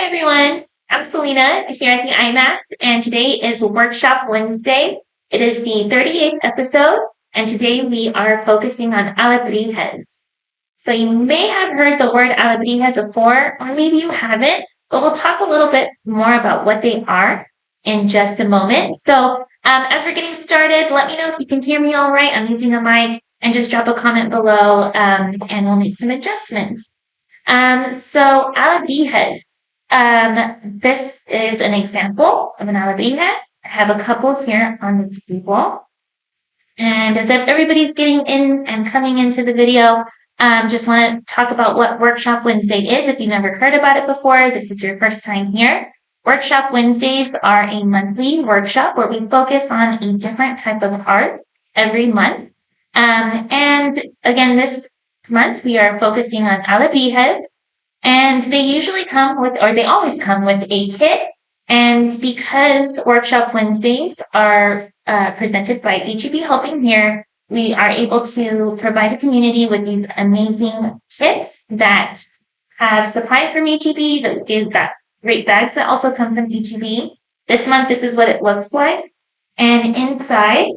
everyone, I'm Selena here at the IMAS, and today is Workshop Wednesday. It is the 38th episode, and today we are focusing on Alebrijes. So you may have heard the word Alebrijes before, or maybe you haven't, but we'll talk a little bit more about what they are in just a moment. So as we're getting started, let me know if you can hear me all right. I'm using a mic, and just drop a comment below, and we'll make some adjustments. So Alebrijes. This is an example of an alebrije. I have a couple here on the table. And as if everybody's getting in and coming into the video, just want to talk about what Workshop Wednesday is. If you've never heard about it before, this is your first time here. Workshop Wednesdays are a monthly workshop where we focus on a different type of art every month. And again, this month we are focusing on alebrijes. And they usually come with, or they always come with a kit. And because Workshop Wednesdays are presented by HEB Helping Here, we are able to provide the community with these amazing kits that have supplies from HEB, that give that great bags that also come from HEB. This month, this is what it looks like. And inside,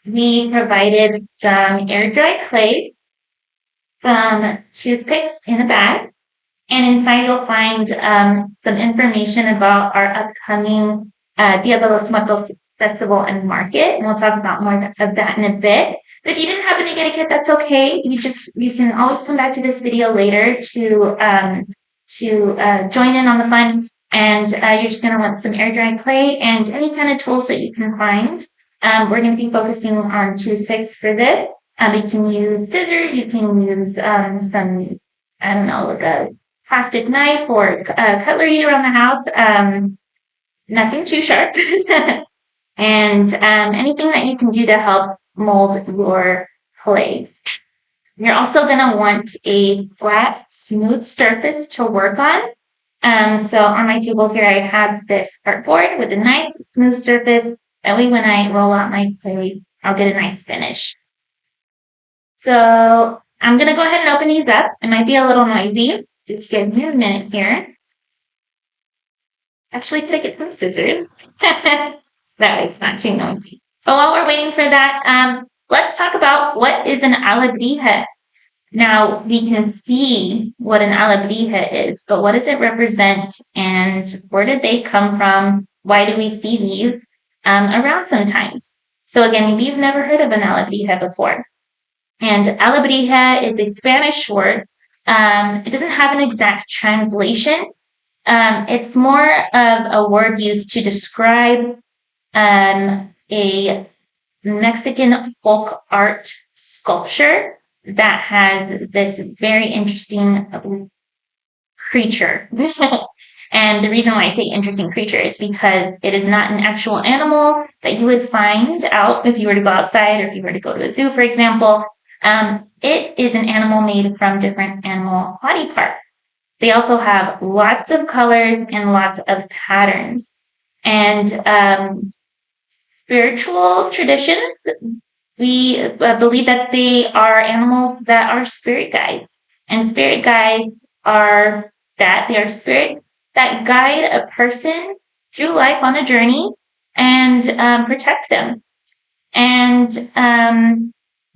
we provided some air dry clay, some toothpicks in a bag. And inside you'll find some information about our upcoming Dia de los Muertos Festival and Market. And we'll talk about more of that in a bit. But if you didn't happen to get a kit, that's okay. You can always come back to this video later to join in on the fun. And you're just going to want some air dry clay and any kind of tools that you can find. We're going to be focusing on toothpicks for this. You can use scissors. You can use some, I don't know, like a plastic knife or cutlery around the house, nothing too sharp. And anything that you can do to help mold your clay. You're also going to want a flat, smooth surface to work on. So on my table here, I have this artboard with a nice, smooth surface. That way when I roll out my clay, I'll get a nice finish. So I'm going to go ahead and open these up. It might be a little noisy. Just give me a minute here. Actually, could I get some scissors? That way it's not too noisy. But while we're waiting for that, let's talk about what is an alebrije. Now, we can see what an alebrije is, but what does it represent and where did they come from? Why do we see these around sometimes? So again, maybe you've never heard of an alebrije before. And alebrije is a Spanish word. It doesn't have an exact translation. It's more of a word used to describe a Mexican folk art sculpture that has this very interesting creature. And the reason why I say interesting creature is because it is not an actual animal that you would find out if you were to go outside or if you were to go to a zoo, for example. It is an animal made from different animal body parts. They also have lots of colors and lots of patterns. And spiritual traditions, we believe that they are animals that are spirit guides. And spirit guides are that they are spirits that guide a person through life on a journey and protect them. And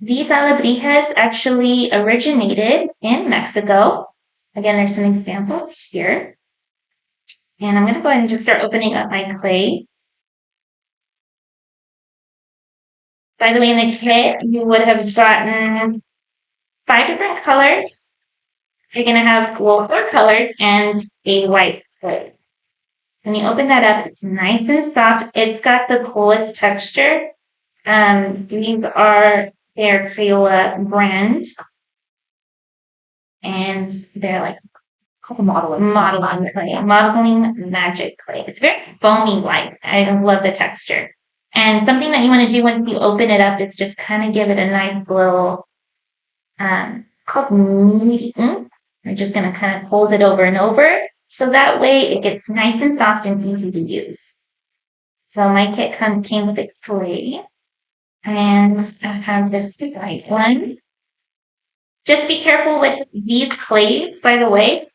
these alebrijes actually originated in Mexico. Again, there's some examples here. And I'm going to go ahead and just start opening up my clay. By the way, in the kit, you would have gotten 5 different colors. You're going to have 4 colors and a white clay. When you open that up, it's nice and soft. It's got the coolest texture. These are their Crayola brand. And they're like modeling magic clay. It's very foamy-like. I love the texture. And something that you want to do once you open it up is just kind of give it a nice little called kneading. We're just going to kind of hold it over and over. So that way it gets nice and soft and easy to use. So my kit came with a clay. And I have this white one. Just be careful with these clays, by the way.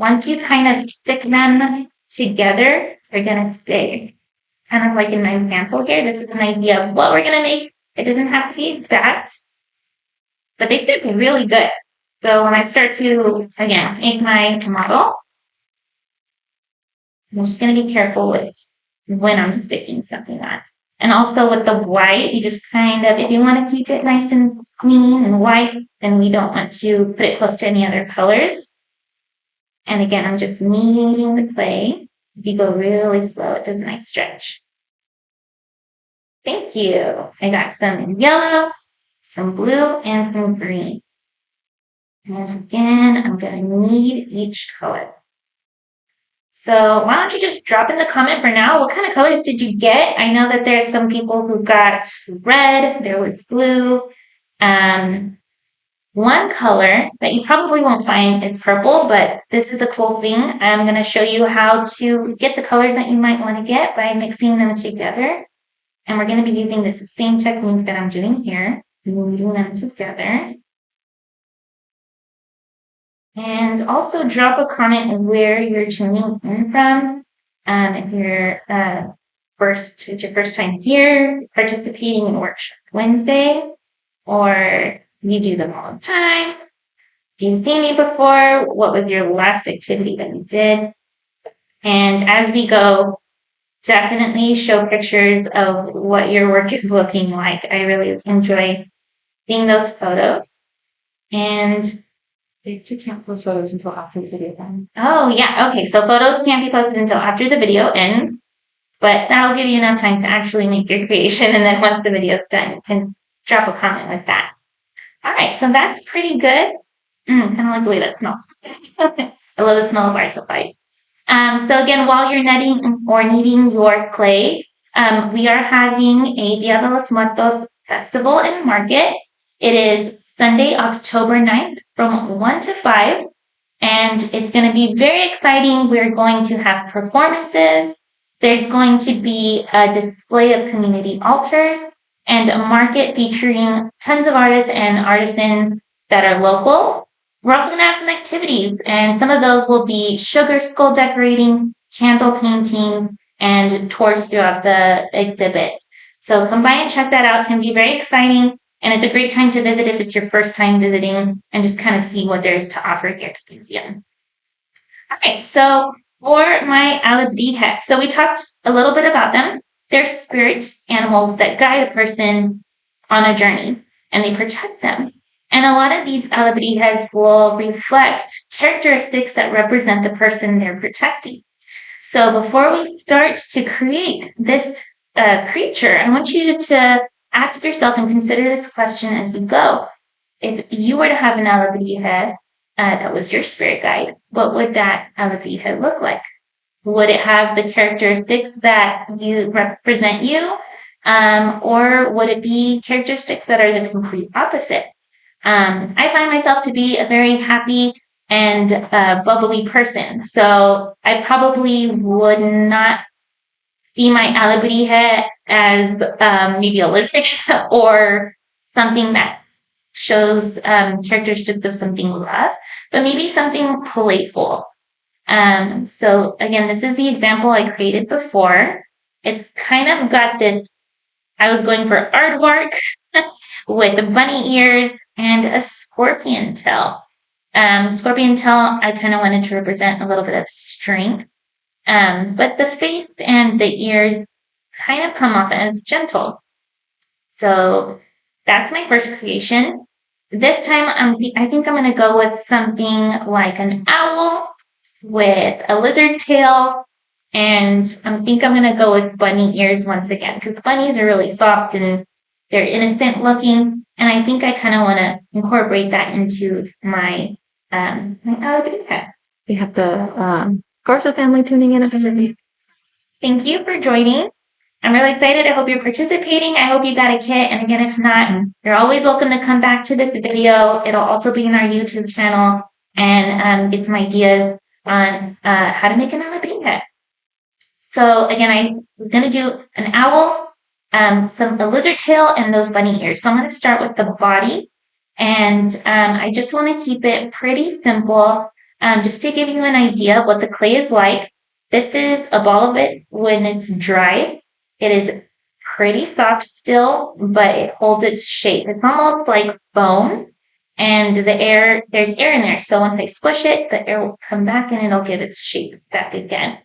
once you kind of stick them together, they're going to stay. Kind of like in my example here, this is an idea of what we're going to make. It doesn't have to be exact, but they fit really good. So when I start to, again, make my model, I'm just going to be careful with when I'm sticking something on. And also with the white, you just kind of, if you want to keep it nice and clean and white, then we don't want to put it close to any other colors. And again, I'm just kneading the clay. If you go really slow, it does a nice stretch. Thank you. I got some yellow, some blue, and some green. And again, I'm going to knead each color. So why don't you just drop in the comment for now, what kind of colors did you get? I know that there's some people who got red, there was blue. One color that you probably won't find is purple, but this is a cool thing. I'm going to show you how to get the colors that you might want to get by mixing them together. And we're going to be using this same technique that I'm doing here, moving them together. And also drop a comment of where you're tuning in from. If you're it's your first time here, participating in Workshop Wednesday, or you do them all the time. If you've seen me before, what was your last activity that you did? And as we go, definitely show pictures of what your work is looking like. I really enjoy seeing those photos. And you can't post photos until after the video ends. Oh, yeah. Okay. So photos can't be posted until after the video ends, but that'll give you enough time to actually make your creation. And then once the video is done, you can drop a comment like that. All right. So that's pretty good. Kind of like the way that smells. I love the smell of art supply. So again, while you're netting or kneading your clay, we are having a Dia de los Muertos festival and market. It is Sunday, October 9th from 1 to 5. And it's going to be very exciting. We're going to have performances. There's going to be a display of community altars and a market featuring tons of artists and artisans that are local. We're also going to have some activities, and some of those will be sugar skull decorating, candle painting, and tours throughout the exhibit. So come by and check that out. It's going to be very exciting. And it's a great time to visit if it's your first time visiting and just kind of see what there is to offer here at the museum. All right, so for my Alebrijes, so we talked a little bit about them. They're spirit animals that guide a person on a journey, and they protect them. And a lot of these Alebrijes will reflect characteristics that represent the person they're protecting. So before we start to create this creature, I want you to ask yourself and consider this question as you go. If you were to have an Alebrije that was your spirit guide, what would that Alebrije look like? Would it have the characteristics that you represent you? Or would it be characteristics that are the complete opposite? I find myself to be a very happy and bubbly person. So I probably would not see my Alebrije as maybe a lizard or something that shows characteristics of something rough, but maybe something playful. So again, this is the example I created before. It's kind of got this, I was going for aardvark with the bunny ears and a scorpion tail. Scorpion tail, I kind of wanted to represent a little bit of strength. But the face and the ears kind of come off as gentle. So that's my first creation. This time, I think I'm going to go with something like an owl with a lizard tail. And I think I'm going to go with bunny ears once again, because bunnies are really soft and they're innocent looking. And I think I kind of want to incorporate that into my Alebrije. We have the Garza family tuning in. Thank you for joining. I'm really excited. I hope you're participating. I hope you got a kit. And again, if not, you're always welcome to come back to this video. It'll also be in our YouTube channel and get some ideas on how to make an Alebrije. So again, I'm going to do an owl, a lizard tail, and those bunny ears. So I'm going to start with the body. And I just want to keep it pretty simple. just to give you an idea of what the clay is like. This is a ball of it when it's dry. It is pretty soft still, but it holds its shape. It's almost like foam, and there's air in there. So once I squish it, the air will come back and it'll give its shape back again.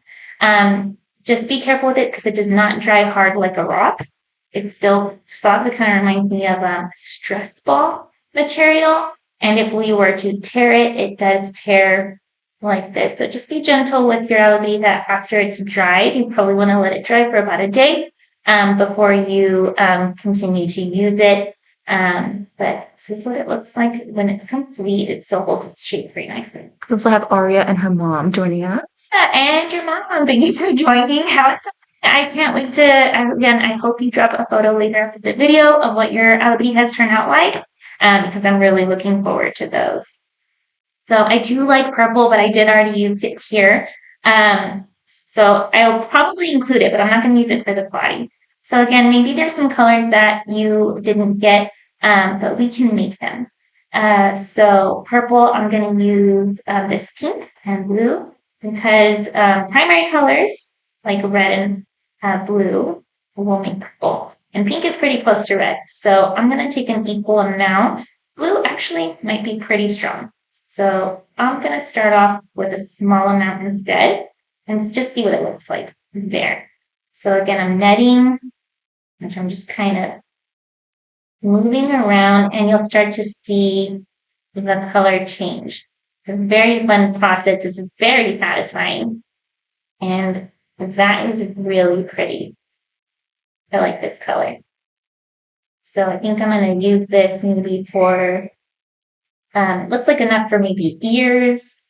Just be careful with it because it does not dry hard like a rock. It's still soft. It kind of reminds me of stress ball material. And if we were to tear it, it does tear like this. So just be gentle with your aloe after it's dried. You probably want to let it dry for about a day before you continue to use it. But this is what it looks like when it's complete. It still holds its shape very nicely. We also have Aria and her mom joining us. And your mom, thank you for joining. How exciting. I can't wait to, again, I hope you drop a photo later after the video of what your alebrije turned out like, because I'm really looking forward to those. So I do like purple, but I did already use it here. So I'll probably include it, but I'm not going to use it for the body. So again, maybe there's some colors that you didn't get, but we can make them. So purple, I'm going to use this pink and blue because primary colors like red and blue will make purple. And pink is pretty close to red. So I'm going to take an equal amount. Blue actually might be pretty strong. So I'm going to start off with a small amount instead and just see what it looks like there. So again, I'm netting, which I'm just kind of moving around, and you'll start to see the color change. It's a very fun process. It's very satisfying. And that is really pretty. I like this color. So I think I'm going to use this maybe for, looks like enough for maybe ears,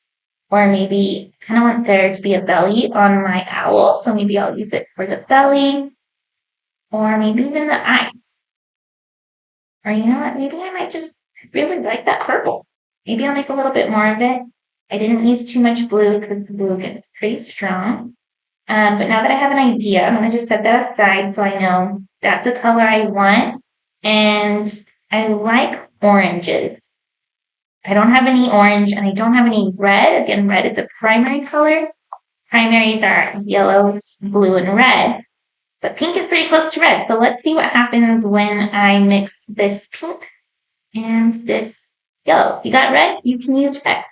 or maybe kind of want there to be a belly on my owl. So maybe I'll use it for the belly, or maybe even the eyes. Or you know what, maybe I might just really like that purple. Maybe I'll make a little bit more of it. I didn't use too much blue because the blue gets pretty strong. But now that I have an idea, I'm going to just set that aside so I know that's a color I want. And I like oranges. I don't have any orange and I don't have any red. Again, red is a primary color. Primaries are yellow, blue, and red. But pink is pretty close to red. So let's see what happens when I mix this pink and this yellow. You got red? You can use red.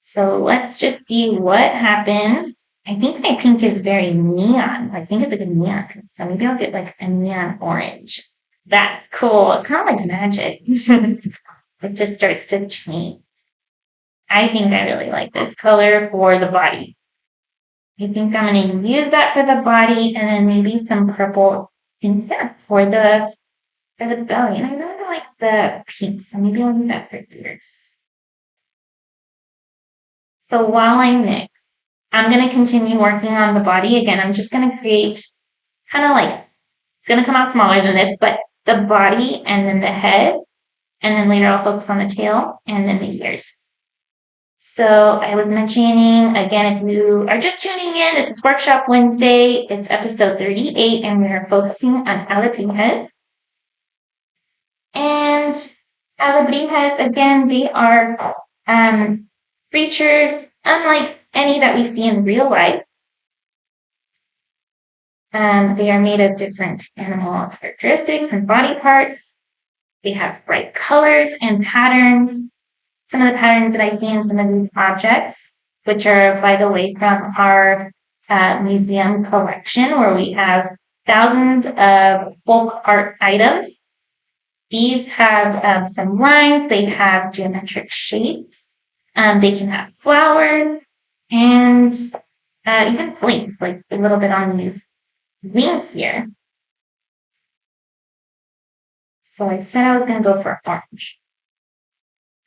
So let's just see what happens. I think my pink is very neon. I think it's like a neon. So maybe I'll get like a neon orange. That's cool. It's kind of like magic. It just starts to change. I think I really like this color for the body. I think I'm going to use that for the body and then maybe some purple in here for the belly. And I really like the pink, so maybe I'll use that for ears. So while I mix, I'm going to continue working on the body. Again, I'm just going to create kind of like, it's going to come out smaller than this, but the body and then the head. And then later I'll focus on the tail and then the ears. So I was mentioning, again, if you are just tuning in, this is Workshop Wednesday. It's episode 38, and we are focusing on alebrijes. And alebrijes, again, they are creatures unlike any that we see in real life. They are made of different animal characteristics and body parts. They have bright colors and patterns. Some of the patterns that I see in some of these objects, which are, by the way, from our museum collection, where we have thousands of folk art items. These have some lines. They have geometric shapes. They can have flowers and even flings, like a little bit on these wings here. So I said I was going to go for orange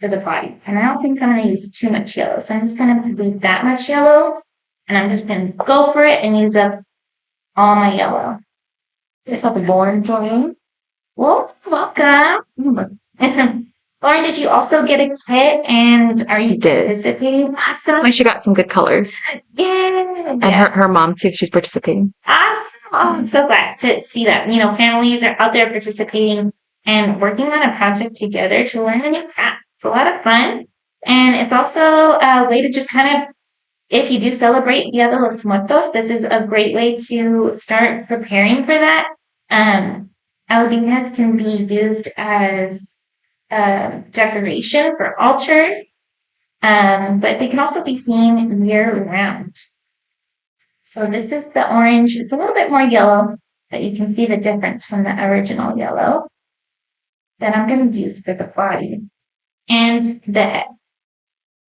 for the body. And I don't think I'm going to use too much yellow. So I'm just going to leave that much yellow. And I'm just going to go for it and use up all my yellow. Is this how the Lauren joined? Well, welcome. Lauren, did you also get a kit? And are you participating? Awesome. Like she got some good colors. Yeah. And her mom too, she's participating. Awesome. Oh, I'm so glad to see that. You know, families are out there participating and working on a project together to learn a new craft. It's a lot of fun. And it's also a way to just kind of, if you do celebrate Dia de los Muertos, this is a great way to start preparing for that. Alebrijes can be used as decoration for altars, but they can also be seen year-round. So this is the orange. It's a little bit more yellow, but you can see the difference from the original yellow that I'm going to use for the body and the head.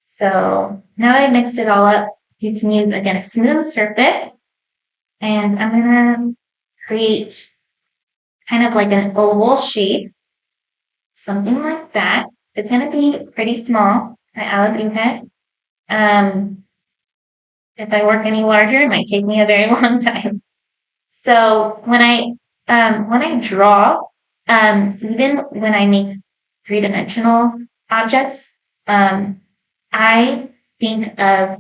So now that I mixed it all up, you can use, again, a smooth surface. And I'm going to create kind of like an oval shape, something like that. It's going to be pretty small, my Alebrije. If I work any larger, it might take me a very long time. So when I draw, even when I make three-dimensional objects, I think of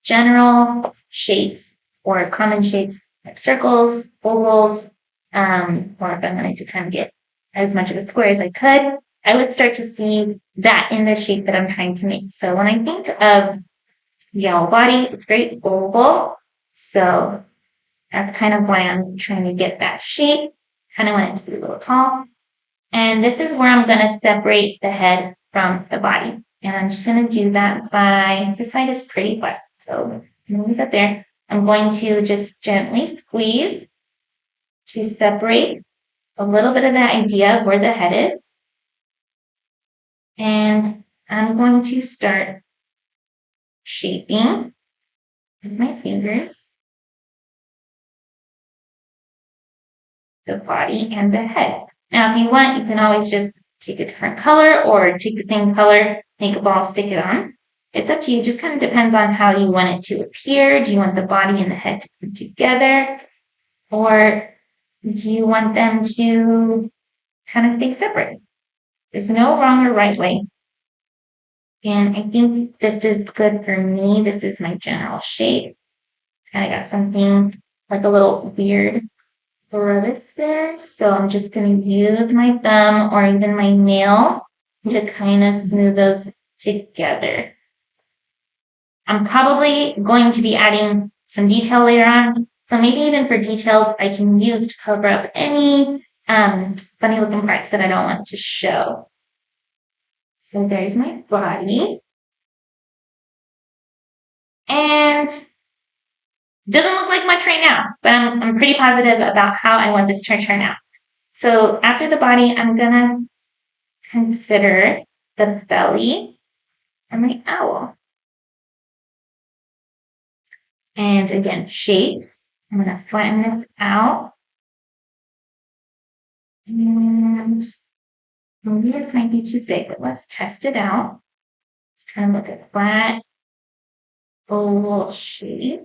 general shapes or common shapes like circles, ovals, or if I wanted to kind of get as much of a square as I could, I would start to see that in the shape that I'm trying to make. So when I think of the owl body, it's very oval. So that's kind of why I'm trying to get that shape. Kind of want it to be a little tall. And this is where I'm going to separate the head from the body. And I'm just going to do that by, this side is pretty wet. So move it there. I'm going to just gently squeeze to separate a little bit of the idea of where the head is. And I'm going to start shaping with my fingers the body and the head. Now, if you want, you can always just take a different color or take the same color, make a ball, stick it on. It's up to you. It just kind of depends on how you want it to appear. Do you want the body and the head to come together? Or do you want them to kind of stay separate? There's no wrong or right way. And I think this is good for me. This is my general shape. I got something like a little weird crevice there. So I'm just going to use my thumb or even my nail to kind of smooth those together. I'm probably going to be adding some detail later on. So maybe even for details, I can use to cover up any funny looking parts that I don't want to show. So there's my body. And doesn't look like much right now, but I'm pretty positive about how I want this to turn out. So after the body, I'm going to consider the belly and my owl. And again, shapes. I'm going to flatten this out. And maybe this might be too big, but let's test it out. Just kind of look at flat, oval shape.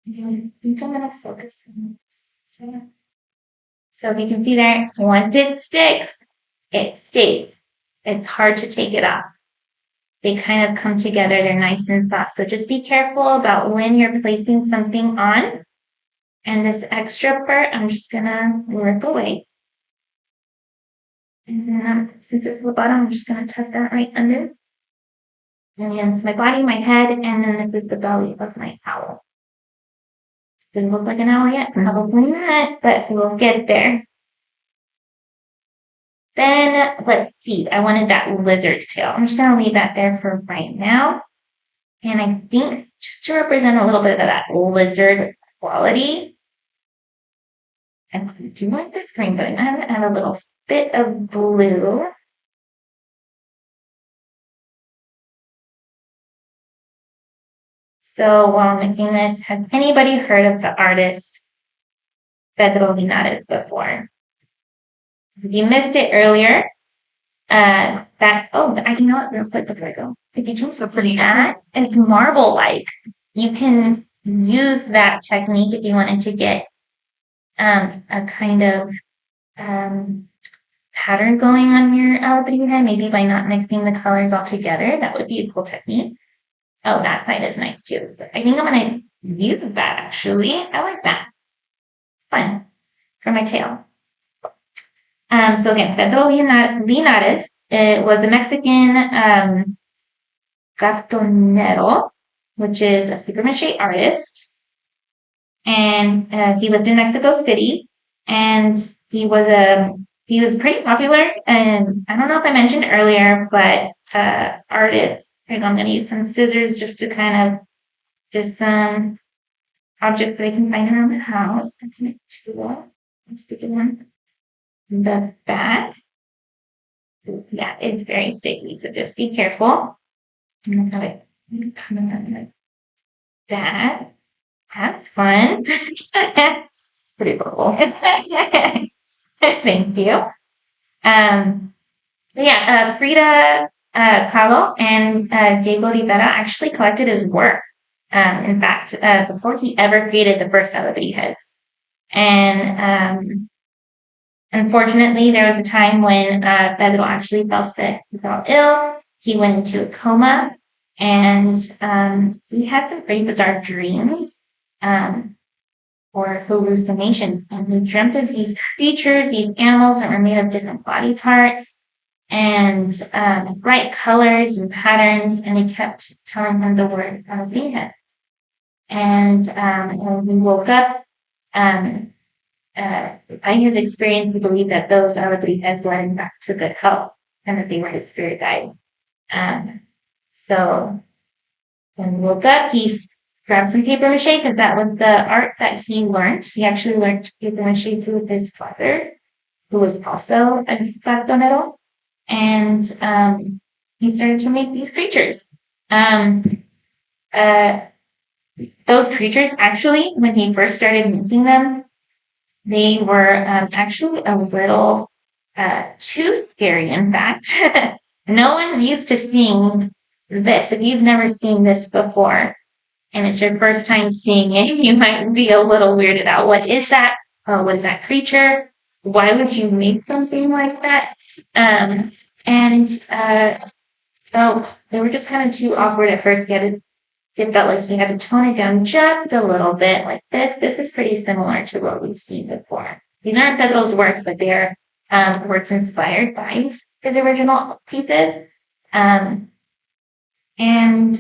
And I think I'm going to focus on this. So if you can see there, once it sticks, it stays. It's hard to take it off. They kind of come together. They're nice and soft. So just be careful about when you're placing something on. And this extra part, I'm just going to rip away. And then since it's the bottom, I'm just going to tuck that right under. And then it's my body, my head, and then this is the belly of my owl. Didn't look like an owl yet, probably not, but we'll get there. Then let's see, I wanted that lizard tail. I'm just going to leave that there for right now. And I think just to represent a little bit of that lizard quality, I do like this green, but I'm going to add a little bit of blue. So while I'm mixing this, has anybody heard of the artist Pedro Linares before? If you missed it earlier, I you know what, real quick before I go. It's so pretty. That it's marble-like. You can use that technique if you wanted to get a kind of pattern going on your Alebrije, maybe by not mixing the colors all together. That would be a cool technique. Oh, that side is nice too. So I think I'm going to use that actually. I like that. It's fun for my tail. So again, Pedro Linares it was a Mexican cartonero, which is a papier-mâché artist. And he lived in Mexico City. And he was pretty popular. And I don't know if I mentioned earlier, but artists, and I'm going to use some scissors just to kind of, just some objects that I can find around the house. I'm going to tool. Let's stick it in the back. Yeah, it's very sticky, so just be careful. I'm going to have it coming out like that. That's fun. Pretty cool. Thank you. Frida Kahlo and Diego Rivera actually collected his work. In fact, before he ever created the first Alebrijes. And unfortunately, there was a time when Pedro actually fell sick, he fell ill. He went into a coma, and he had some pretty bizarre dreams. Or hallucinations. And he dreamt of these creatures, these animals that were made of different body parts and bright colors and patterns. And he kept telling him the word Alebrije. And when he woke up, by his experience, he believed that those Alebrijes led him back to good health and that they were his spirit guide. So when he woke up, he grabbed some paper mache because that was the art that he learned. He actually learned paper mache through his father, who was also a cartonero, and he started to make these creatures. Those creatures, actually, when he first started making them, they were actually a little too scary, in fact. No one's used to seeing this. If you've never seen this before, and it's your first time seeing it, you might be a little weirded out. What is that? What is that creature? Why would you make something like that? So they were just kind of too awkward at first. It felt like he had to tone it down just a little bit, like this. This is pretty similar to what we've seen before. These aren't Pedro's work, but they're works inspired by his original pieces. And I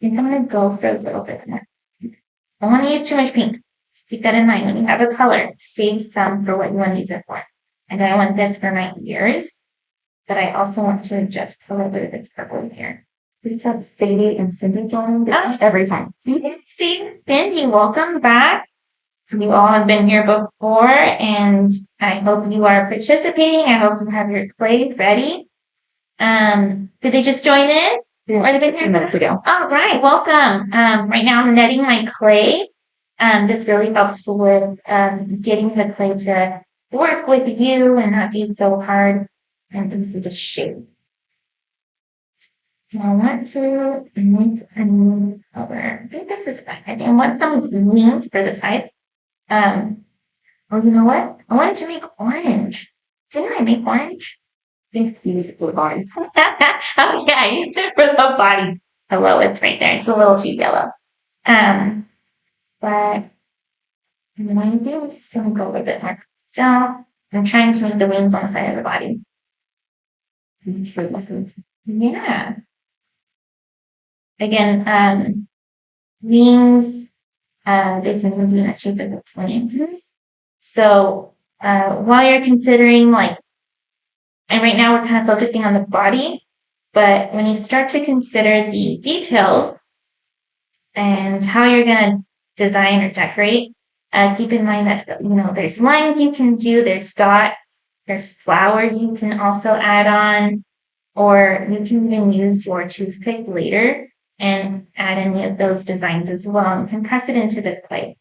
think I'm going to go for a little bit more. I don't want to use too much pink. Just keep that in mind. When you have a color, save some for what you want to use it for. And I want this for my ears, but I also want to just put a little bit of this purple here. Reach out Sadie and Cindy joining every time. Cindy, welcome back. You all have been here before, and I hope you are participating. I hope you have your clay ready. Did they just join in? Or they've been here minutes ago. All right, welcome. Right now I'm netting my clay. This really helps with getting the clay to work with you and not be so hard and easy to shape. I want to make a new color. I think this is fine. I want some wings for the side. You know what? I wanted to make orange. Didn't I make orange? I think you used it for the body. Oh, yeah, I used it for the body. Hello, it's right there. It's a little too yellow. But what I'm going to do is just going to go a bit more pastel. I'm trying to make the wings on the side of the body. Yeah. Again, wings, they can move in that shape of the twins. So while you're considering and right now we're kind of focusing on the body, but when you start to consider the details and how you're going to design or decorate, keep in mind that, there's lines you can do, there's dots, there's flowers you can also add on, or you can even use your toothpick later and add any of those designs as well. You can press it into the clay.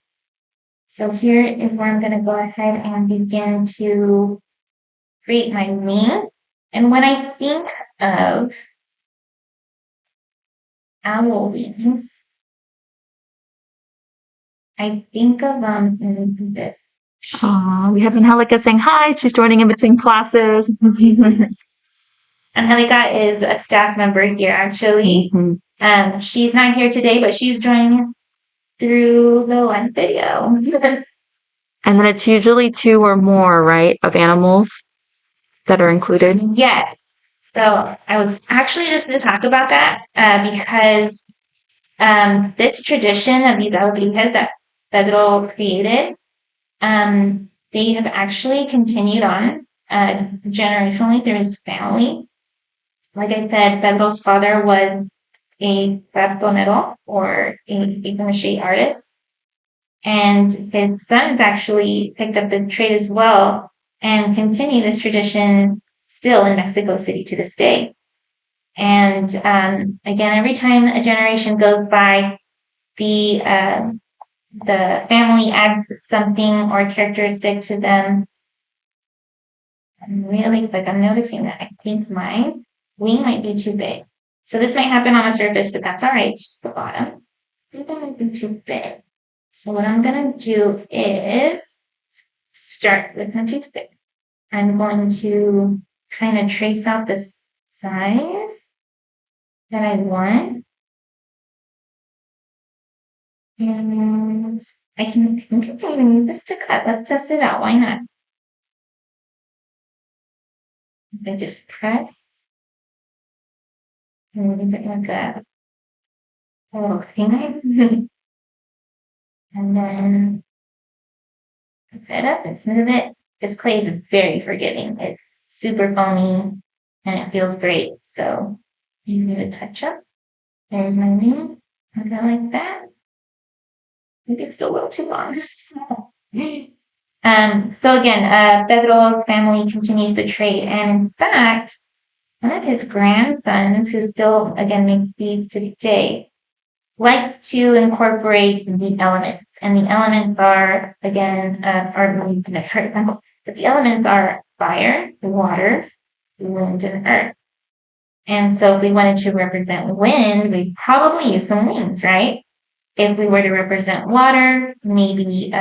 So here is where I'm going to go ahead and begin to create my wing. And when I think of owl wings, I think of this. We have Angelica saying hi. She's joining in between classes. Angelica is a staff member here, actually. Mm-hmm. She's not here today, but she's joining us through the live video. And then it's usually 2 or more, right, of animals that are included? Yes. So I was actually just going to talk about that because this tradition of these alebrijes that Pedro created, they have actually continued on generationally through his family. Like I said, Pedro's father was a cartonero or a papier-mâché artist, and his sons actually picked up the trade as well and continue this tradition still in Mexico City to this day. And again, every time a generation goes by, the family adds something or characteristic to them. And really, like I'm noticing that I think my wing might be too big. So this might happen on the surface, but that's all right. It's just the bottom. I think that might be too big. So what I'm gonna do is start with my toothpick. I'm going to kind of trace out this size that I want. And I think I can even use this to cut. Let's test it out. Why not? I just press and use it like a little finger. And then put it up and smooth it. This clay is very forgiving. It's super foamy and it feels great. So you need a touch up. There's my name. I go like that. Maybe it's still a little too long. So again, Pedro's family continues the trade, and in fact, one of his grandsons, who still again makes beads to today, likes to incorporate the elements, and the elements are again, but the elements are fire, water, wind, and earth. And so, if we wanted to represent wind, we'd probably use some wings, right? If we were to represent water, maybe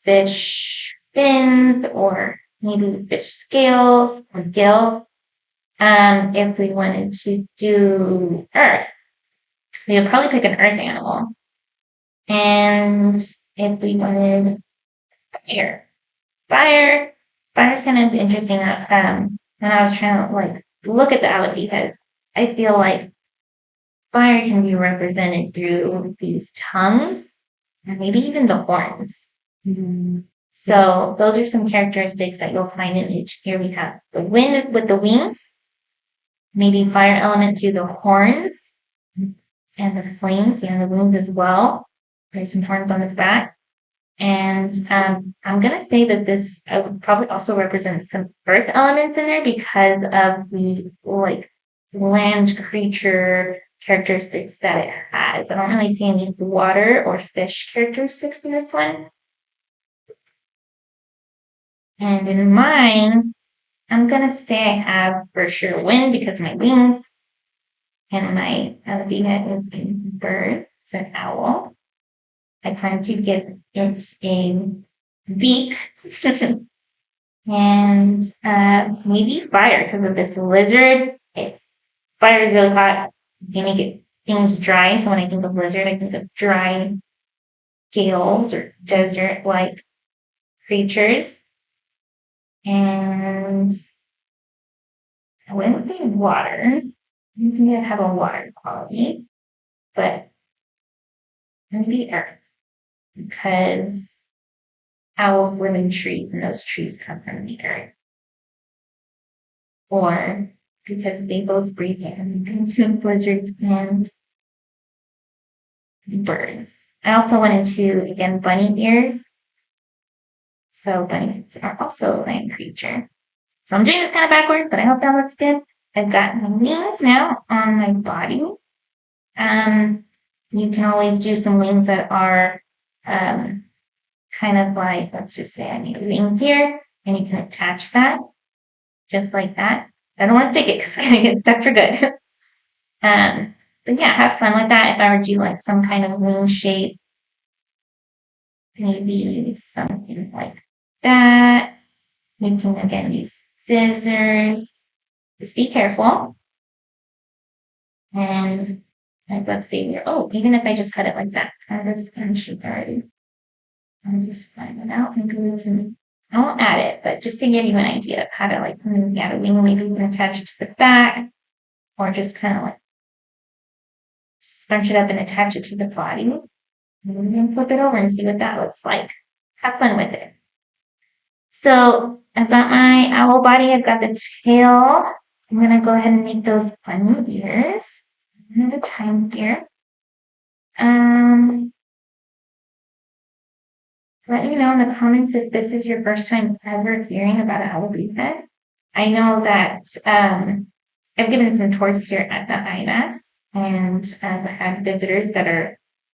fish fins or maybe fish scales or gills. If we wanted to do earth, we would probably pick an earth animal. And if we wanted fire's kind of interesting. When I was trying to like look at the alebrijes, I feel like fire can be represented through these tongues and maybe even the horns. Mm-hmm. So those are some characteristics that you'll find in each. Here we have the wind with the wings, maybe fire element through the horns and the flames and the wings as well. There's some horns on the back. And I'm going to say that this would probably also represent some earth elements in there because of the like land creature characteristics that it has. I don't really see any water or fish characteristics in this one. And in mine, I'm going to say I have for sure wind because of my wings. And my alebrije is a bird, it's an owl. I plan to give it a beak. And maybe fire because of this lizard. It's fire is really hot. You make it things dry. So when I think of lizard, I think of dry gales or desert-like creatures. And I wouldn't say water. You can have a water quality, but maybe earth because owls live in trees and those trees come from the earth. Or because they both breathe in blizzards and birds. I also went into, again, bunny ears. So bunnies are also a land creature. So I'm doing this kind of backwards, but I hope that looks good. I've got my wings now on my body. You can always do some wings that are kind of like, let's just say I need a wing here, and you can attach that just like that. I don't want to stick it because it's going to get stuck for good. But yeah, have fun with that. If I were to do like some kind of wing shape, maybe something like that. You can again use scissors. Just be careful. And like, let's see here. Oh, even if I just cut it like that, kind of this finished already. I'll just find it out and go to. I won't add it, but just to give you an idea of how to like move out a wing, maybe you can attach it to the back. or just kind of like scrunch it up and attach it to the body. And then flip it over and see what that looks like. Have fun with it. So I've got my owl body, I've got the tail. I'm going to go ahead and make those bunny ears. One at a time here. Let me know in the comments if this is your first time ever hearing about an Alebrije. I know that I've given some tours here at the IMAS, and I've had visitors that are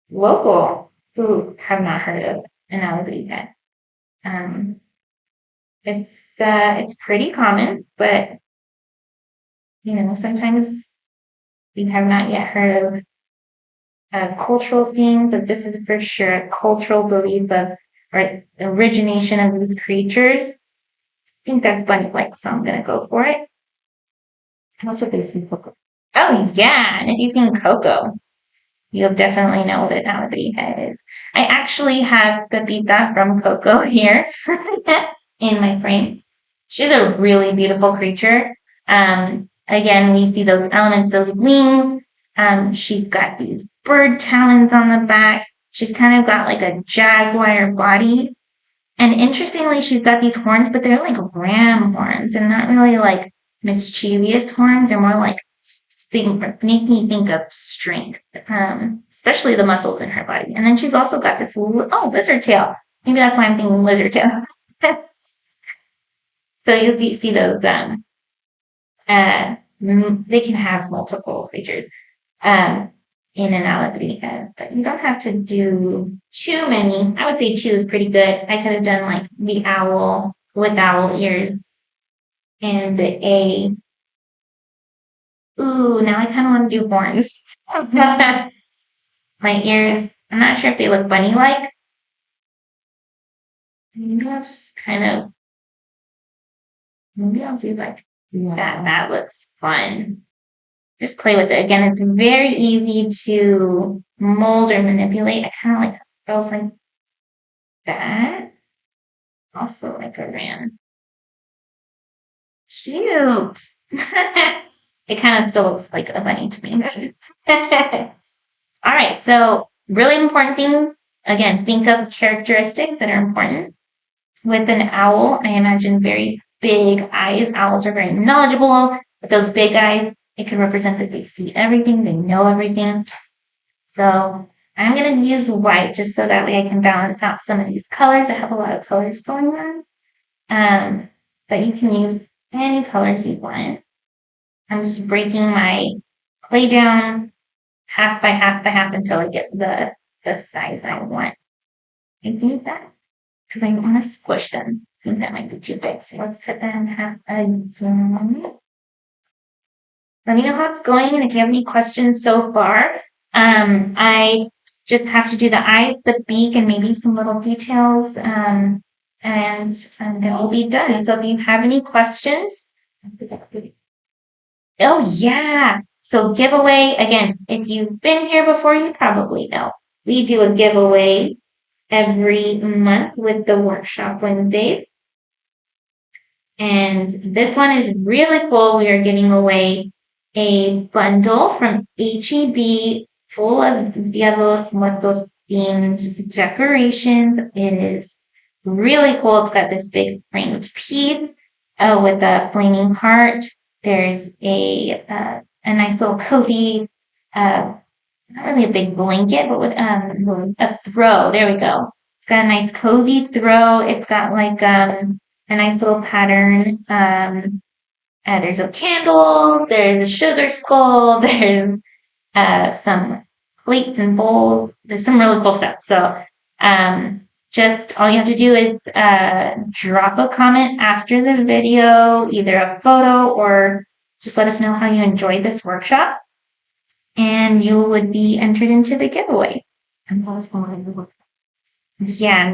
local who have not heard of an Alebrije. It's pretty common, but sometimes we have not yet heard of cultural things. Like this is for sure a cultural belief of or origination of these creatures. I think that's bunny-like, so I'm gonna go for it. Also, if you've seen Coco. Oh yeah, and if you've seen Coco, you'll definitely know what an Alebrije is. I actually have Pepita from Coco here in my frame. She's a really beautiful creature. Again, we see those elements, those wings. She's got these bird talons on the back. She's kind of got like a jaguar body. And interestingly, she's got these horns, but they're like ram horns and not really like mischievous horns. They're more like make me think of strength, especially the muscles in her body. And then she's also got this lizard tail. Maybe that's why I'm thinking lizard tail. So you'll see those. They can have multiple creatures in an Alebrije, but you don't have to do too many. I would say 2 is pretty good. I could have done like the owl with owl ears and a. Ooh, now I kind of want to do horns. My ears, I'm not sure if they look bunny-like. Maybe I'll just maybe I'll do like that. That looks fun. Just play with it. Again, it's very easy to mold or manipulate. I kind of like girls like that. Also like a ram. Cute. It kind of still looks like a bunny to me. All right, so really important things. Again, think of characteristics that are important. With an owl, I imagine very big eyes. Owls are very knowledgeable. With those big eyes, it can represent that they see everything, they know everything. So I'm going to use white just so that way I can balance out some of these colors. I have a lot of colors going on. But you can use any colors you want. I'm just breaking my clay down half by half by half until I get the size I want. I think that, because I want to squish them. I think that might be too big. So let's cut them half again. Let me know how it's going and if you have any questions so far. I just have to do the eyes, the beak, and maybe some little details, and then we'll be done. So if you have any questions, oh yeah. So giveaway, again, if you've been here before, you probably know. We do a giveaway every month with the Workshop Wednesdays. And this one is really cool. We are giving away a bundle from HEB full of Dia de los Muertos themed decorations. It is really cool. It's got this big framed piece with a flaming heart. There's a nice little cozy, not really a big blanket, but with a throw. There we go. It's got a nice cozy throw. It's got like a nice little pattern. There's a candle. There's a sugar skull. There's some plates and bowls. There's some really cool stuff. So just all you have to do is drop a comment after the video, either a photo or just let us know how you enjoyed this workshop, and you would be entered into the giveaway. And let us know and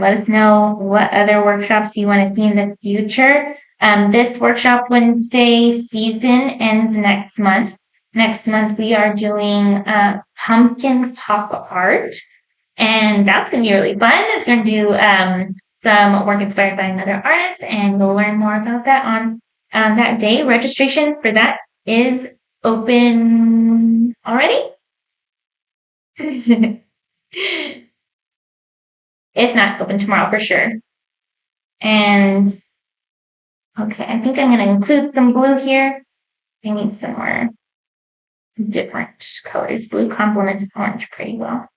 let us know what other workshops you want to see in the future. This Workshop Wednesday season ends next month. Next month, we are doing pumpkin pop art, and that's going to be really fun. It's going to do some work inspired by another artist, and we'll learn more about that on that day. Registration for that is open already? If not, open tomorrow for sure. And okay, I think I'm going to include some blue here. I need some more different colors. Blue complements orange pretty well.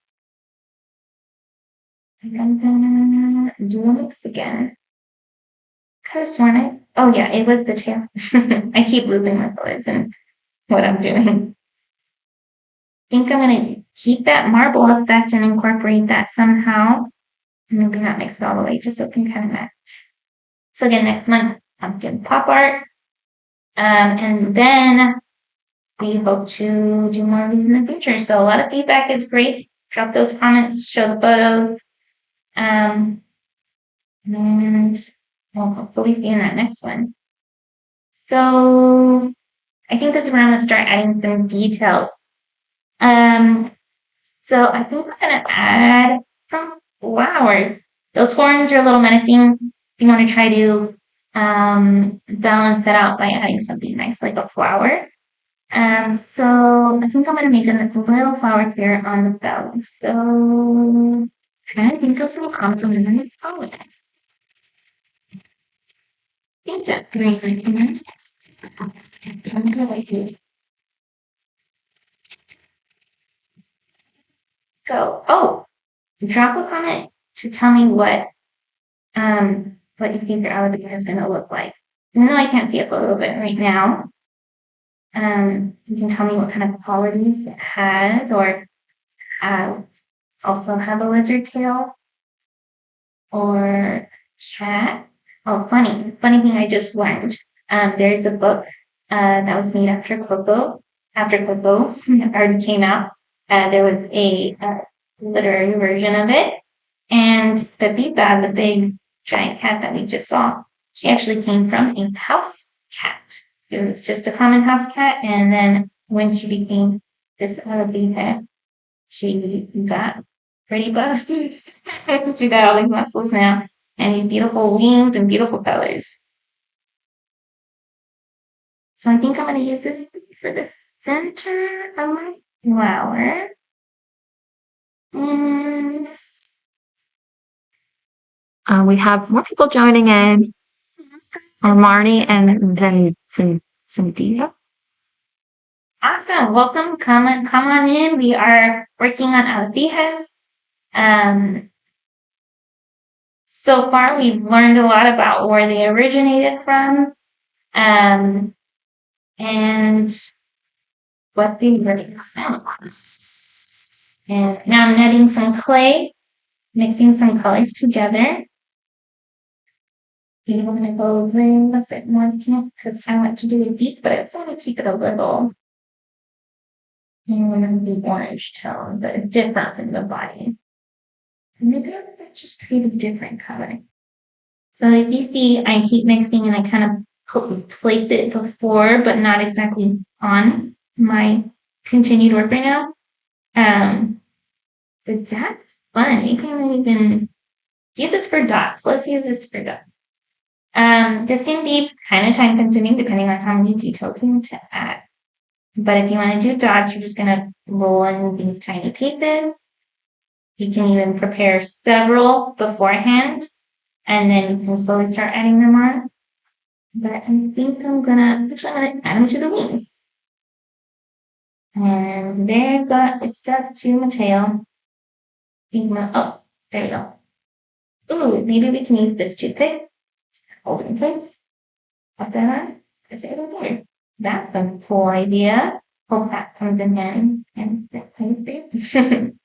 And I'm going to do a mix again. Could have sworn oh yeah, it was the tail. I keep losing my colors and what I'm doing. I think I'm going to keep that marble effect and incorporate that somehow. Maybe not mix it all the way, just so it can kind of match. So again, next month, pumpkin pop art. And then we hope to do more of these in the future. So a lot of feedback is great. Drop those comments, show the photos. And we'll hopefully see you in that next one. So I think this is where I'm going to start adding some details. So I think we're going to add some flowers. Those horns are a little menacing. You want to try to balance that out by adding something nice like a flower. So I think I'm going to make a little flower here on the belly. So I think of some complementary color. I think that 3 minutes. I'm going to like it. Go. Oh, drop a comment to tell me what you think your Alebrije is going to look like. Even though I can't see a photo of it right now, you can tell me what kind of qualities it has, or also have a lizard tail or cat. Oh, funny thing I just learned. There's a book that was made after Coco already came out. There was a literary version of it, and Pepita, the big giant cat that we just saw, she actually came from a house cat. It was just a common house cat, and then when she became this Alebrije, she got pretty buff. She got all these muscles now, and these beautiful wings and beautiful colors. So I think I'm going to use this for the center of my flower. And We have more people joining in. Marnie and then some Dia. Awesome. Welcome. Come on in. We are working on Alebrijes. So far, we've learned a lot about where they originated from, and what they really sound like. And now I'm netting some clay, mixing some colors together. I'm going to go a little bit more pink because I want to do a deep, but I just want to keep it a little the orange tone, but different from the body. Maybe I would just create a different color. So as you see, I keep mixing and I kind of place it before, but not exactly on my continued work right now. But that's fun. You can even use this for dots. Let's use this for dots. This can be kind of time consuming depending on how many details you want to add. But if you want to do dots, you're just going to roll in these tiny pieces. You can even prepare several beforehand, and then you can slowly start adding them on. But I think I'm gonna add them to the wings. And there it's stuck to my tail. Oh, there we go. Ooh, maybe we can use this toothpick. Hold it in place. Pop that on. Just it over there. That's a cool idea. Hope that comes in handy. And that kind of thing.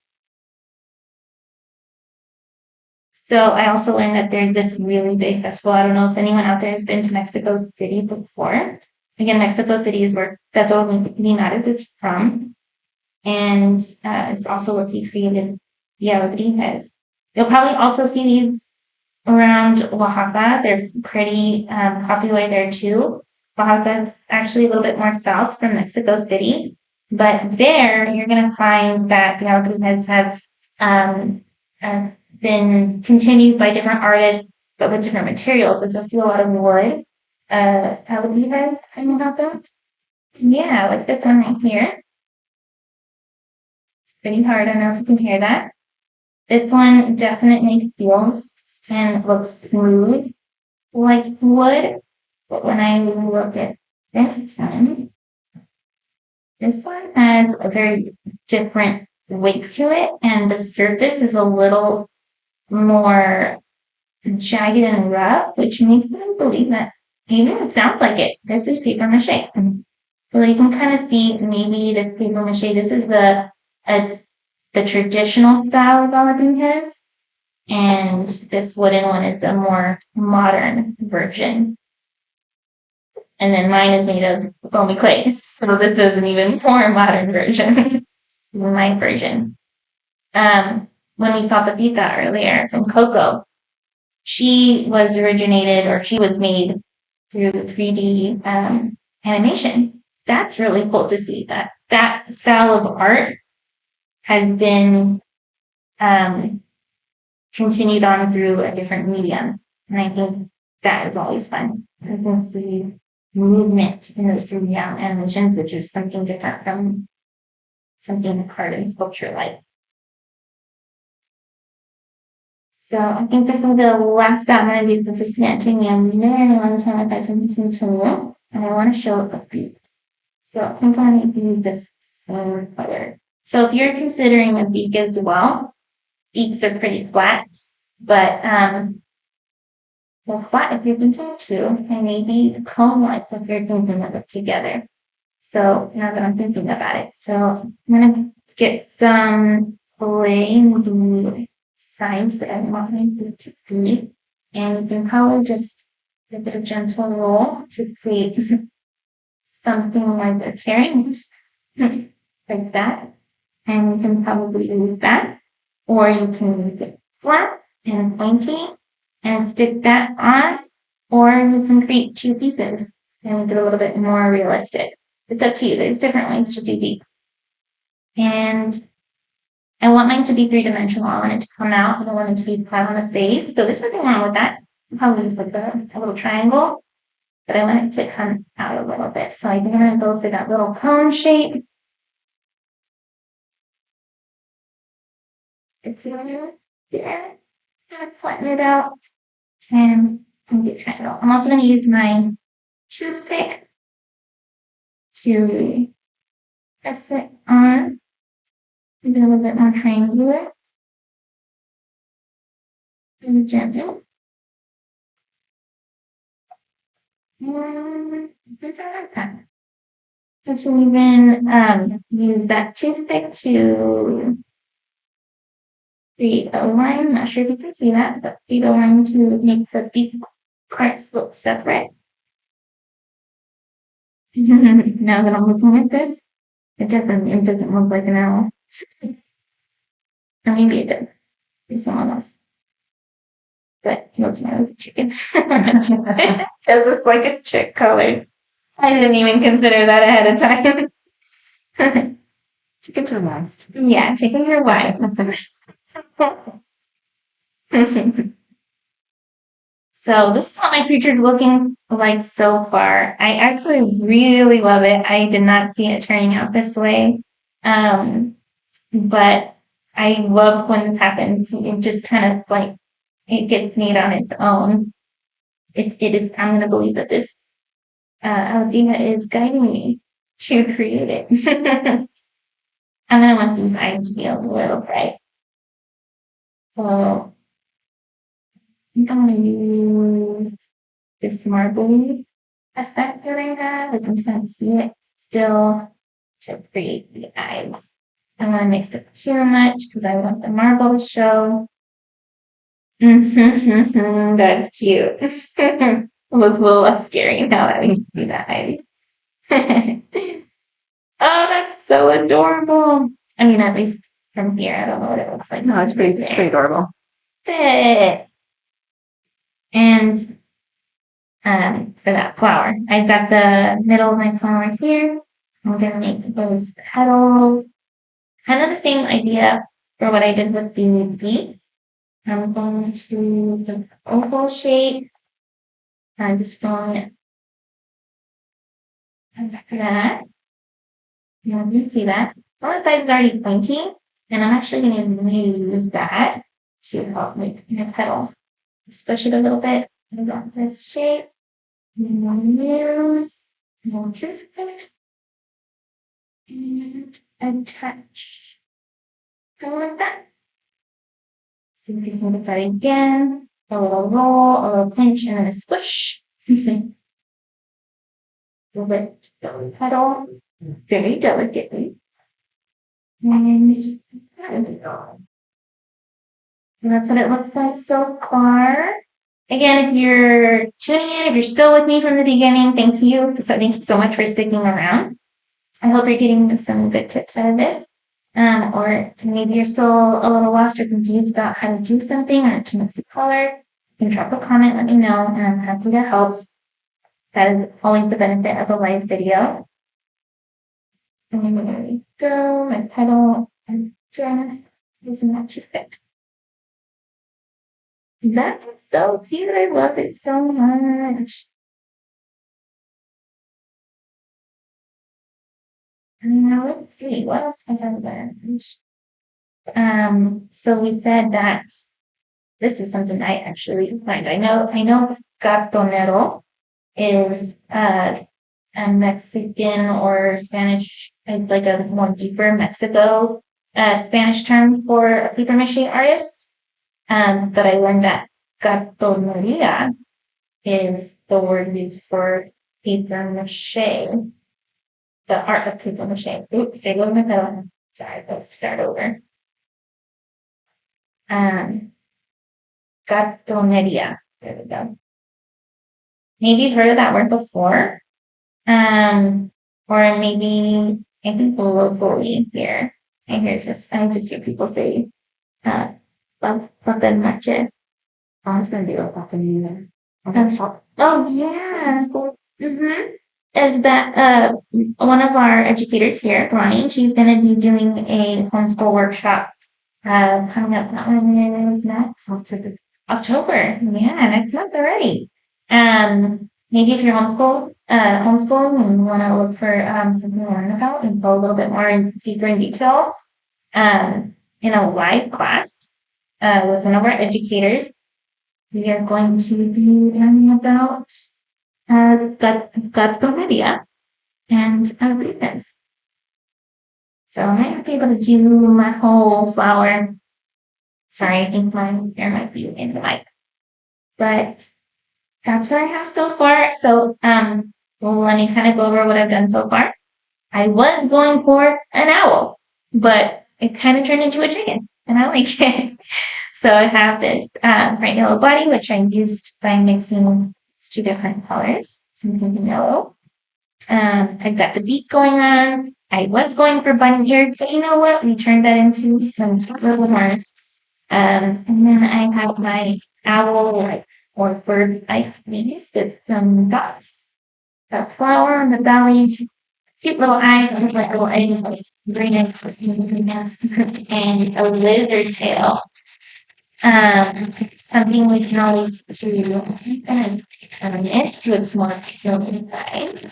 So I also learned that there's this really big festival. I don't know if anyone out there has been to Mexico City before. Again, Mexico City is where Beto Linares is from. And it's also where he created the Alebrijes. You'll probably also see these around Oaxaca. They're pretty popular there too. Oaxaca's actually a little bit more south from Mexico City. But there, you're going to find that the Alebrijes have been continued by different artists, but with different materials. So you'll see a lot of wood. Alebrijes, I know about that. Yeah, like this one right here. It's pretty hard. I don't know if you can hear that. This one definitely feels and looks smooth like wood. But when I look at this one has a very different weight to it, and the surface is a little more jagged and rough, which makes me believe that even it sounds like it. This is paper mache. So you can kind of see maybe this paper mache. This is uh, the traditional style of Alebrijes, and this wooden one is a more modern version. And then mine is made of foamy clay, so this is an even more modern version than my version. When we saw Pepita earlier from Coco, she was originated or she was made through 3D animation. That's really cool to see that that style of art has been um, continued on through a different medium. And I think that is always fun. I can see movement in those 3D animations, which is something different from something art and sculpture like. So I think this will be the last step I'm going to do because it's going to take me a very long time if I can continue. And I want to show a beat. So I think I'm going to use this same color. So if you're considering a beak as well, beaks are pretty flat, but well, flat if you're thinking two, and maybe cone-like if you're thinking of it together. So now that I'm thinking about it, so I'm gonna get some clay in the size that I want it to be, and you can probably just give it a gentle roll to create something like a carrot, like that. And you can probably use that, or you can use it flat and pointy and stick that on, or you can create two pieces and make it a little bit more realistic. It's up to you. There's different ways to do these. And I want mine to be three-dimensional. I want it to come out. I don't want it to be flat on the face. So there's nothing wrong with that. I'll probably use like a little triangle, but I want it to come out a little bit. So I'm going to go for that little cone shape. It's there. Kind of flatten it out. And get triangle. I'm also going to use my toothpick to press it on. Make it a little bit more triangular. And gentle. And that's all like that. You can even use that toothpick to create a line. I'm not sure if you can see that, but create a line to make the beak parts look separate. Now that I'm looking at this, it doesn't look like an owl. Or maybe it did. It's someone else. But he looks more like a chicken. It does look like a chick color. I didn't even consider that ahead of time. Chickens are last. Yeah, chickens are white. So this is what my creature's looking like so far. I actually really love it. I did not see it turning out this way. But I love when this happens. It just kind of like it gets made on its own. It is. I'm gonna believe that this Alabama is guiding me to create it. I'm gonna want these eyes to be a little bright. So I think I'm gonna use this marbly effect that I have. I can kind of see it still to create the eyes. I don't want to mix it too much because I want the marble to show. That's cute. It looks a little less scary now that we see that eye. Oh, that's so adorable. I mean, at least from here, I don't know what it looks like. No, it's pretty adorable. Fit. And for that flower, I've got the middle of my flower here. I'm gonna make those petals. Kind of the same idea for what I did with the beak. I'm going to the oval shape. I'm just going that. You can see that. One side is already pointy, and I'm actually going to use that to help make my petal. Just push it a little bit. I got this shape. Use more toothpick and attach. Go like that. So you can hold that again. A little roll, a little pinch, and then a squish. A little bit the petal very delicately. And there we go. And that's what it looks like so far. Again, if you're tuning in, if you're still with me from the beginning, thank you so much for sticking around. I hope you're getting some good tips out of this. Or maybe you're still a little lost or confused about how to do something or to mix the color. You can drop a comment, let me know, and I'm happy to help. That is always the benefit of a live video. And there we go, my petal and done. Isn't that too fit? That is so cute. I love it so much. Now let's see what else have I learned. So we said that this is something I actually learned. I know cartonero is a Mexican or Spanish, like a more deeper Mexico Spanish term for a paper mache artist. But I learned that cartoneria is the word used for paper mache, the art of paper mache. Oops, there goes my phone. Sorry, let's start over. Um, Cartoneria. There we go. Maybe you've heard of that word before. Or maybe I think locally here. I just hear people say, papel mache. Oh, it's gonna be a papel. Oh yeah. Mm-hmm. Is that one of our educators here, Ronnie, she's gonna be doing a homeschool workshop coming up. That one is next October. Yeah, next month already. Maybe if you're homeschool and you want to look for something to learn about and go a little bit more deeper in detail, in a live class with one of our educators, we are going to be learning about Gattomedia and Alebrijes. So I might not be able to do my whole flower. Sorry, I think my hair might be in the mic. But that's what I have so far. So well, let me kind of go over what I've done so far. I was going for an owl, but it kind of turned into a chicken, and I like it. So I have this bright yellow body, which I used by mixing two different colors, some pink and yellow. I've got the beak going on. I was going for bunny ears, but you know what? We turned that into some little more. And then I have my owl or bird like leaves with some dots. Got flower on the belly, cute little eyes, look like little eggs, like green eggs, and a lizard tail. Something we can always to it to its more concealed inside.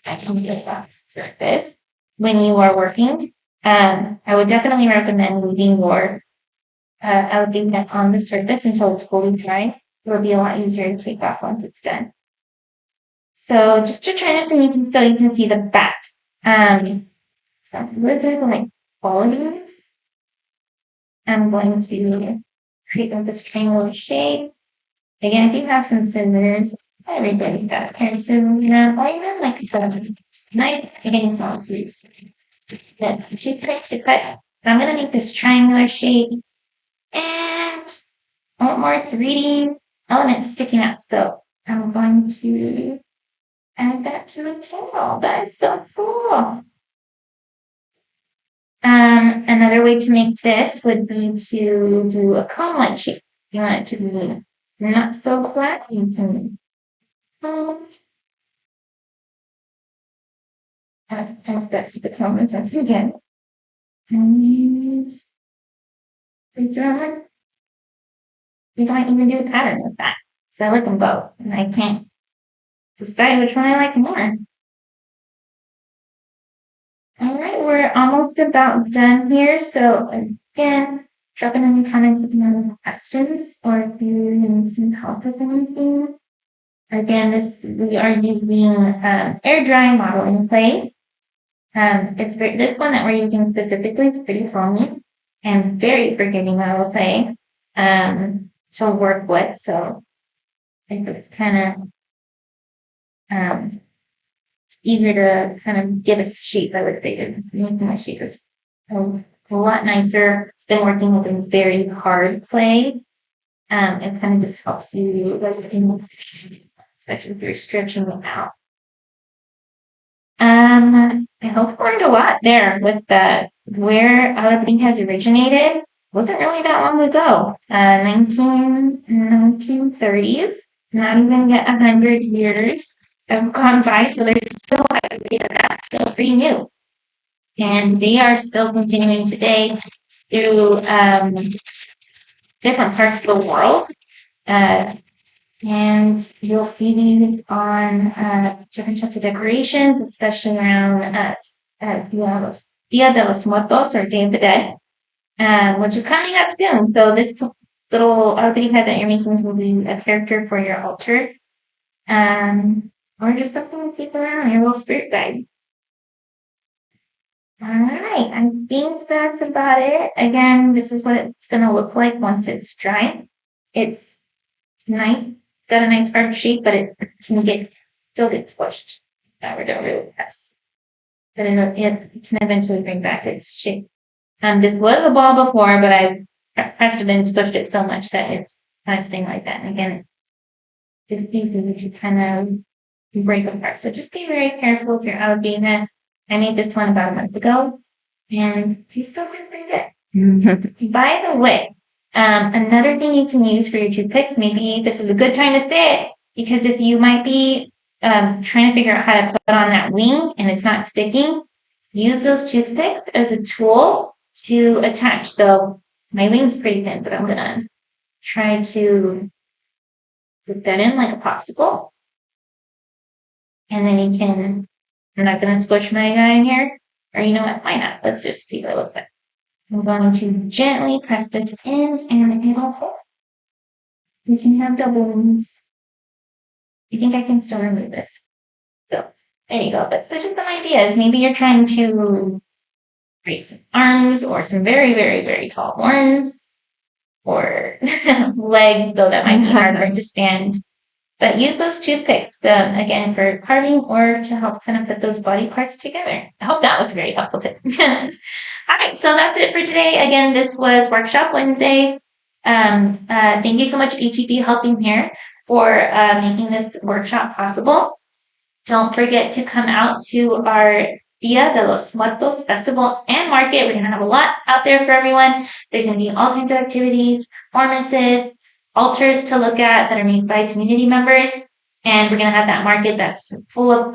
I can get that surface when you are working. I would definitely recommend leaving your alligator on the surface until it's fully dry. It will be a lot easier to take off once it's done. So just to try this, and you can see the back. Some lizard like qualities. I'm going to create this triangular shape. Again, if you have some scissors, everybody got a pair of scissors, or even like the knife. Again, you can use that toothpick to cut. I'm gonna make this triangular shape, and I want more 3D elements sticking out. So I'm going to add that to the tail. That is so cool. Another way to make this would be to do a cone-like shape. If you want it to be not so flat, you can add that to the cone as again. And we don't even do a pattern with that. So I like them both, and I can't decide which one I like more. we're almost about done here. So again, drop in any comments if you have any questions or if you need some help with anything. Again, we are using air dry modeling clay. This one that we're using specifically is pretty foamy and very forgiving, I will say, to work with. So I think it's kind of easier to kind of give it shape, I would say. Making my shape is a lot nicer. It's been working with a very hard clay. It kind of just helps you, especially if you're stretching it out. I hope I learned a lot there with where Alebrijes originated. Wasn't really that long ago. 1930s. Not even yet 100 years have gone by, so there's still that's still pretty new. And they are still continuing today through different parts of the world. And you'll see these on different types of decorations, especially around Dia de los Muertos, or Day of the Dead, which is coming up soon. So this little alebrije that you're making will be a character for your altar, or just something to keep around, your little spirit guide. All right, I think that's about it. Again, this is what it's going to look like once it's dry. It's nice, got a nice arch shape, but it can still get squished. We don't really press. But it can eventually bring back its shape. This was a ball before, but I pressed it and squished it so much that it's kind of staying like that. And again, it's easy to kind of break apart. So just be very careful if you're out of being I made this one about a month ago, and he's still doing pretty good. By the way, another thing you can use for your toothpicks, maybe this is a good time to say it, because if you might be trying to figure out how to put on that wing and it's not sticking, use those toothpicks as a tool to attach. So my wing's pretty thin, but I'm going to try to put that in like a popsicle. And then I'm not going to squish my guy in here. Or you know what? Why not? Let's just see what it looks like. I'm going to gently press this in and it'll hold. We can have double wings. I think I can still remove this. So there you go. But so just some ideas. Maybe you're trying to create some arms or some very, very, very tall horns or legs, though that might be harder to stand. But use those toothpicks, again, for carving or to help kind of put those body parts together. I hope that was a very helpful tip. All right, so that's it for today. Again, this was Workshop Wednesday. Thank you so much, HEB Helping Here, for making this workshop possible. Don't forget to come out to our Dia de los Muertos Festival and Market. We're going to have a lot out there for everyone. There's going to be all kinds of activities, performances, altars to look at that are made by community members. And we're going to have that market that's full of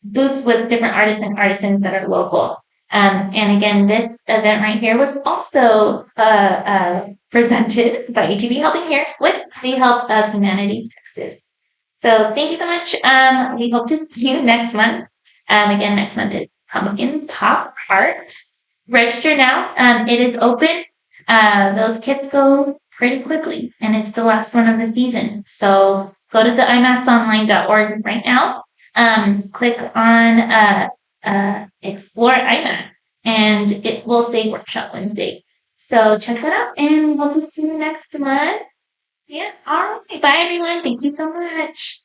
booths with different artists and artisans that are local. And again, this event right here was also presented by HEB Helping Here with the help of Humanities Texas. So thank you so much. We hope to see you next month. Again, next month is Pumpkin Pop Art. Register now. It is open. Those kits go pretty quickly, and it's the last one of the season. So go to the imasonline.org right now. Click on Explore IMAS, and it will say Workshop Wednesday. So check that out, and we'll see you next month. Yeah. All right. Bye, everyone. Thank you so much.